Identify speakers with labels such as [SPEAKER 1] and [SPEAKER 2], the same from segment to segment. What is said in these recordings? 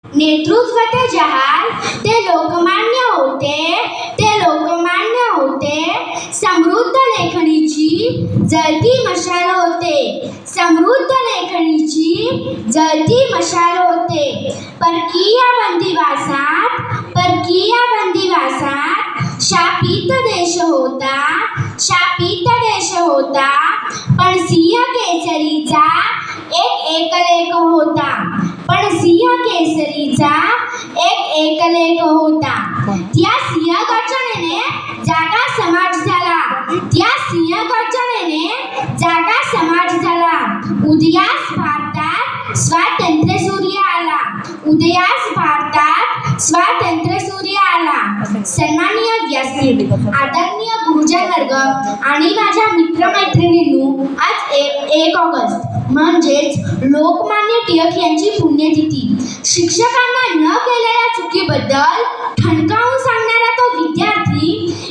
[SPEAKER 1] नेतृत्व जहाल ते लोकमान्य होते, समृद्ध लेखणीची जळती मशाल होते, समृद्ध लेखणीची जळती मशाल होते। परकीय बंदिवासात शापित देश होता, पण सिंह केसरीचा एक एकलेख होता। त्या सिंहगर्जनेने जागा समाज झाला। उदयास भारतात स्वातंत्र्य सूर्य आला। सन्माननीय व्यासपीठ, आदरणीय गुरुजन वर्ग आणि माझ्या मित्रमैत्रिणींनो, आज 1 ऑगस्ट म्हणजेच लोकमान्य टिळक यांची पुण्यतिथी। शिक्षकांना न केलेल्या चुकीबद्दल ठणकावून सांगणारा तो विद्यार्थी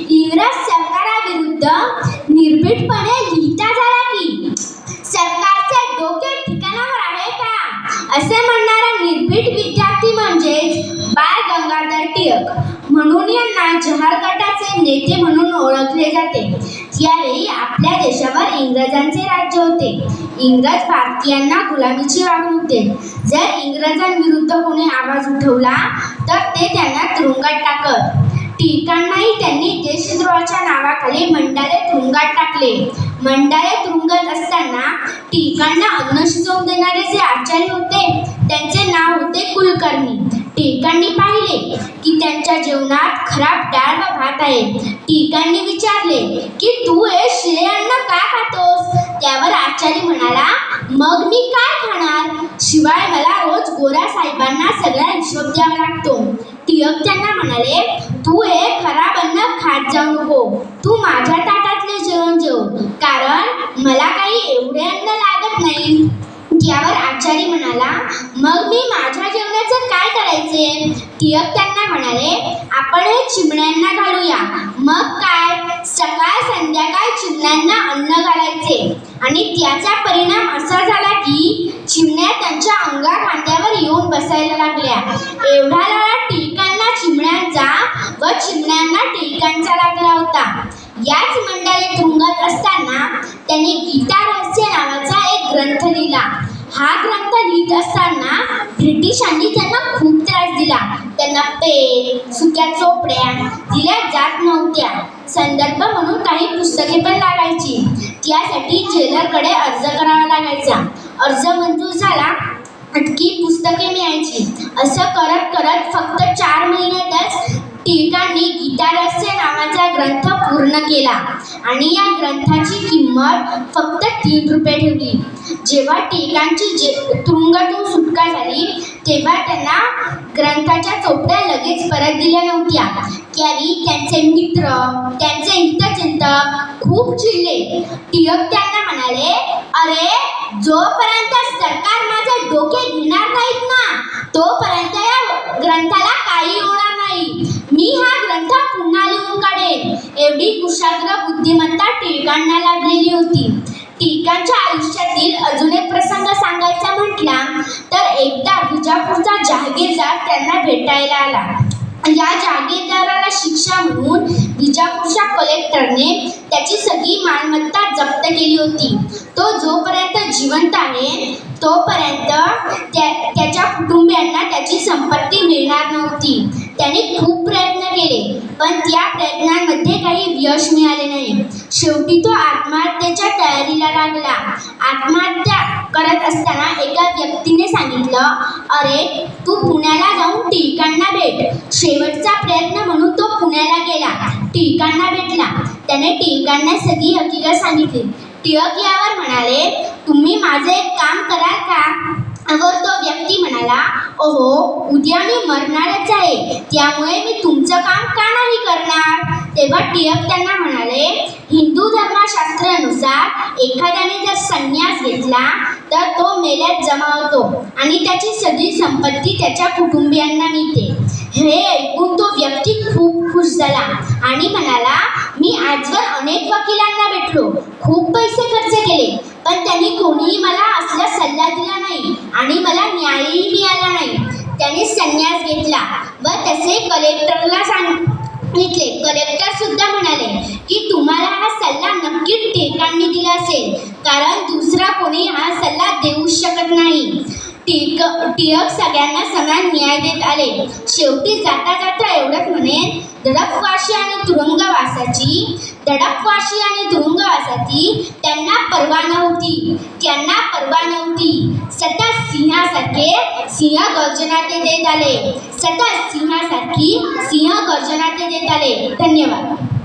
[SPEAKER 1] इंग्रज सरकाराविरुद्ध निर्भीडपणे लिहिता झाला की सरकारचे डोके ठिकाणावर आहे का, असे म्हणणारा निर्भीड विद्यार्थी म्हणजेच बाळ गंगाधर टिळक, म्हणून यांना जहाल गटाचे नेते म्हणून ओळखले जाते। यावेळी आपल्या देशावर इंग्रजांचे राज्य होते। इंग्रज भारतीयांना गुलामीची वागणूक देत। जर इंग्रजांविरुद्ध कोणी आवाज उठवला तर ते त्यांना तुरुंगात टाकत। टिळकांनाही त्यांनी देशद्रोहाच्या नावाखाली मंडाले तुरुंगात टाकले। मंडाले तुरुंगात असताना टिळकांना अन्न शिजवून देणारे जे आचार्य होते त्यांचे नाव होते कुलकर्णी। टिळकांनी पाहिले की त्यांच्या जेवणात खराब डाळ व भात आहे। टिळकांनी विचारले की तू हे शिळे अन्न का खातोस? त्यावर आचार्य म्हणाला, मग मी काय खाणार? शिवाय मला रोज गोरा साहेबांना सगळा हिशोब द्यावा लागतो। टिळक त्यांना म्हणाले, तू हे खराब अन्न खात जाऊ नको, तू माझ्या ताटातले जेवण जेव, कारण मला काही एवढे अन्न लागत नाही। त्यावर आचार्य म्हणाला, मग मी माझ्या जेवणाचं काय करायचे? टिळक त्यांना म्हणाले, आपण हे चिमण्यांना घालूया। मग काय, सकाळ संध्याकाळ चिमण्यांना अन्न घालायचे आणि त्याचा परिणाम असा झाला की चिमण्या त्यांच्या अंगाखांद्यावर येऊन बसायला लागल्या। एवढा लळा टिळकांना चिमण्यांचा व चिमण्यांना टिळकांचा लागला होता। याच मंडाले तुरुंगात असताना त्यांनी गीता रहस्य नावाचा एक ग्रंथ लिहिला। हा ग्रंथ लिहित असताना ब्रिटिशांनी त्यांना खूप त्रास दिला। त्यांना पेन, सुक्या चोपड्या दिल्या जात नव्हत्या। संदर्भ म्हणून काही पुस्तके पण लागायची। त्यासाठी जेलरकडे अर्ज करावा लागायचा। अर्ज मंजूर झाला की पुस्तके मिळायची। असं करत करत फक्त 4 महिन्यातच टिळकांनी गीता रहस्य नावाचा ग्रंथ पूर्ण केला आणि या ग्रंथाची किंमत फक्त 3 रुपये ठेवली। जेव्हा टिळकांची तुरुंगातून सुटका झाली तेव्हा त्यांना ग्रंथाच्या चोपड्या लगेच परत दिल्या नव्हत्या। त्यावेळी त्यांचे मित्र, त्यांचे हितचिंतक खूप चिडले। टिळक त्यांना म्हणाले, अरे, जोपर्यंत सरकार माझे डोके घेणार नाहीत ना, तोपर्यंत या ग्रंथाला काही होणार नाही। मी हा ग्रंथ पुन्हा लिहून काढेन। एवढी कुशाग्र बुद्धिमत्ता टिळकांना लाभलेली होती। टिळकांच्या आयुष्यातील अजून एक प्रसंग सांगायचा म्हटला तर एकदा विजापूरचा जहागीरदार त्यांना भेटायला आला। या जहागीरदाराला शिक्षा म्हणून विजापूरच्या कलेक्टरने त्याची सगळी मालमत्ता जप्त केली होती। तो जोपर्यंत जिवंत आहे तोपर्यंत त्याच्या कुटुंबियांना त्याची संपत्ती मिळणार नव्हती। त्याने खूप प्रयत्न केले पण त्या प्रयत्नांमध्ये काही यश मिळाले नाही। शेवटी तो आत्महत्येच्या तयारीला लागला। आत्महत्या करत असताना एका व्यक्तीने सांगितलं, अरे, तू पुण्याला जाऊन टिळकांना भेट। शेवटचा प्रयत्न म्हणून तो पुण्याला गेला, टिळकांना भेटला। त्याने टिळकांना सगळी हकीकत सांगितली। टिळक यावर म्हणाले, तुम्ही माझे एक काम कराल का? वर तो व्यक्ती म्हणाला, ओहो, उद्या मी मरणारच आहे, त्यामुळे मी तुमचं काम का नाही करणार? तेव्हा टिळक त्यांना म्हणाले, हिंदू धर्मशास्त्रानुसार एखाद्याने जर संन्यास घेतला तर तो मेल्यात जमा होतो आणि त्याची सगळी संपत्ती त्याच्या कुटुंबियांना मिळते। हे ऐकून तो व्यक्ती खूप खुश झाला आणि म्हणाला, मी आजवर अनेक वकिलांना भेटलो, खूप पैसे खर्च केले, पण त्यांनी कोणीही मला असला सल्ला दिला नाही। आणि मला न्यायही मिळाला नाही. त्याने संन्यास घेतला व तसे कलेक्टरला सांगितले. कलेक्टर सुद्धा म्हणाले की तुम्हाला हा सल्ला नक्कीच टिळकांनी दिला असेल, कारण दुसरा कोणी हा सल्ला देऊ शकत नाही. टिळक सगळ्यांना समान न्याय देत आले. शेवटी जाता जाता एवढंच म्हणेन, दडपवाशी आणि तुरुंगवासाची त्यांना पर्वा नव्हती. सतत सिंहासारखे सिंह गर्जना ते देत आले. धन्यवाद.